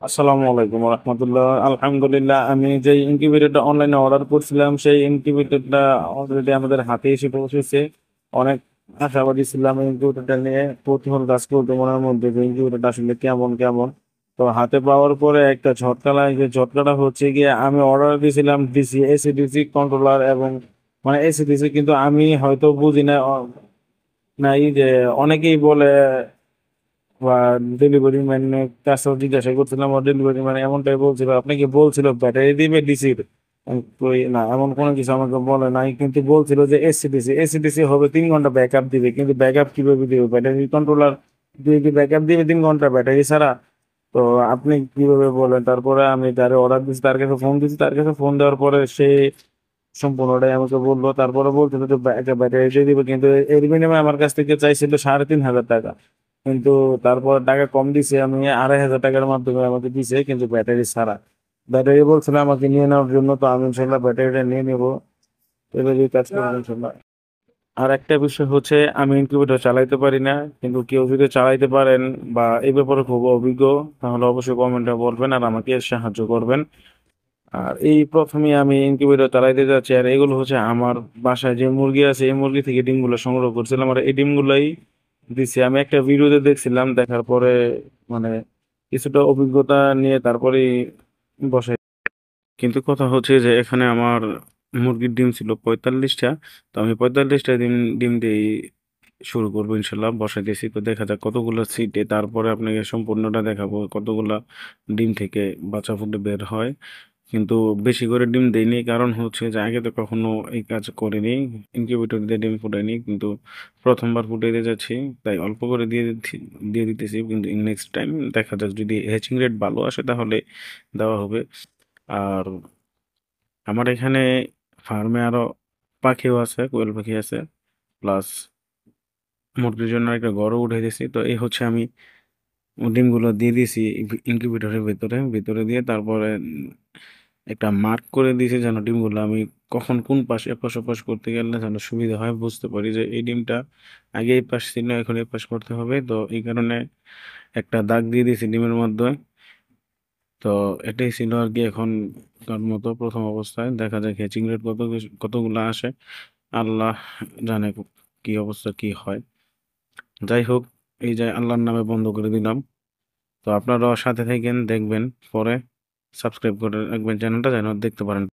আসসালামু আলাইকুম রহমতুল্লাহ। আলহামদুলিল্লাহ, আমি যে ইনকিউবেটরটা অনলাইনে অর্ডার করছিলাম সেই ইনকিউবেটরটা অলরেডি আমাদের হাতে এসে পৌঁছেছে। অনেক আশাবাদী ছিলাম ইনকিউবেটরটা নিয়ে, কৌতূহল কাজ করতো মনের মধ্যে যে ইনকিউবেটরটা আসলে কেমন কেমন। তো হাতে পাওয়ার পরে একটা ঝটকা লাগে, যে ঝটকাটা হচ্ছে গিয়ে আমি অর্ডার দিয়েছিলাম ডিসি এসি ডিসি কন্ট্রোলার এবং মানে এসি ডিসি, কিন্তু আমি হয়তো বুঝি না নাই যে অনেকেই বলে বা ডেলিভারি ম্যানের কাছেও জিজ্ঞাসা করছিলাম, ডেলিভারি ম্যান এমনটাই বলছিল, আপনাকে বলছিল ব্যাটারি দিবে ডিসির। না, এমন কোনো কিছু আমাকে বলে নাই, কিন্তু বলছিল যে এসিডিসি এসিডিসি হবে 3 ঘন্টা ব্যাকআপ দিবে, কিন্তু ব্যাকআপ কিভাবে দিবে? ব্যাটারি কন্ট্রোলার দিয়ে কি ব্যাকআপ দিবে 3 ঘন্টা ব্যাটারি ছাড়া? তো আপনি কিভাবে বলেন? তারপরে আমি যারে অর্ডার দিচ্ছি তার কাছে ফোন দিচ্ছি, তার কাছে ফোন দেওয়ার পরে সে সম্পূর্ণটাই আমাকে বললো। তারপরে বলছিল যে একটা ব্যাটারি দিয়ে দিবে, কিন্তু এর বিনিময়ে আমার কাছ থেকে চাইছিল 3,500 টাকা। কিন্তু তারপর টাকা কম দিছে, আমি 2,500 টাকার মাধ্যমে আমাকে দিছে, কিন্তু ব্যাটারি ছাড়া। ব্যাটারি বলছিল আমাকে নিয়ে নেওয়ার জন্য, তো আমি ইনশাল্লাহ ব্যাটারিটা নিয়ে নেবো। এভাবেই কাজ করবো ইনশাল্লাহ। আর একটা বিষয় হচ্ছে, আমি ইনকিউবেটর চালাইতে পারি না, কিন্তু কেউ যদি চালাইতে পারেন বা এই ব্যাপারে খুব অভিজ্ঞ, তাহলে অবশ্যই কমেন্টে বলবেন আর আমাকে সাহায্য করবেন। আর এই প্রথমে আমি ইনকিউবেটর চালাইতে যাচ্ছি, আর এগুলো হচ্ছে আমার বাসায় যে মুরগি আছে এই মুরগি থেকে ডিমগুলো সংগ্রহ করছিলাম, আর এই ডিমগুলাই দিছি। আমি একটা ভিডিওতে দেখছিলাম, দেখার পরে মানে কিছুটা অভিজ্ঞতা নিয়ে তারপরে বসাই। কিন্তু কথা হচ্ছে যে এখানে আমার মুরগির ডিম ছিল 45টা। তো আমি 45টা ডিম ডিম দিয়ে শুরু করবো ইনশাল্লাহ, বসাই দিয়েছি। তো দেখা যাক কতগুলো সিটে, তারপরে আপনাকে সম্পূর্ণটা দেখাবো কতগুলা ডিম থেকে বাচ্চা ফুটে বের হয়। কিন্তু বেশি করে ডিম দেইনি, কারণ হচ্ছে যে আগে তো কখনো এই কাজ করিনি, ইনকিউবেটর দিয়ে ডিম ফুটাইনি, কিন্তু প্রথমবার ফুটাইতে যাচ্ছি, তাই অল্প করে দিয়ে দিতেছি। কিন্তু নেক্সট টাইম দেখা যাক, যদি হ্যাচিং রেট ভালো আসে তাহলে দেওয়া হবে। আর আমার এখানে ফার্মে আরো পাখিও আছে, কোয়েল পাখি আছে, প্লাস মুরগির জন্য একটা ঘরও উঠে দিয়েছি। তো এই হচ্ছে আমি ডিমগুলো দিয়ে দিয়েছি ইনকিউবেটরের ভিতরে ভিতরে দিয়ে, তারপরে একটা মার্ক করে দিয়েছি যেন ডিমগুলো আমি কখন কোন পাশে এপাশ ওপাশ করতে গেলে যেন সুবিধা হয়, বুঝতে পারি যে এই ডিমটা আগে এই পাশ ছিল এখন এই পাশ করতে হবে। তো এই কারণে একটা দাগ দিয়ে দিয়েছি ডিমের মধ্যে। তো এটাই ছিল আর কি। এখন তার মতো প্রথম অবস্থায় দেখা যায় হ্যাচিং রেট কতগুলো আসে, আল্লাহ জানে কি অবস্থা কি হয়। যাই হোক, এই যে আল্লাহর নামে বন্ধ করে দিলাম। তো আপনারাও সাথে থাকেন, দেখবেন, পরে সাবস্ক্রাইব করে রাখবেন চ্যানেলটা যেন দেখতে পারেন।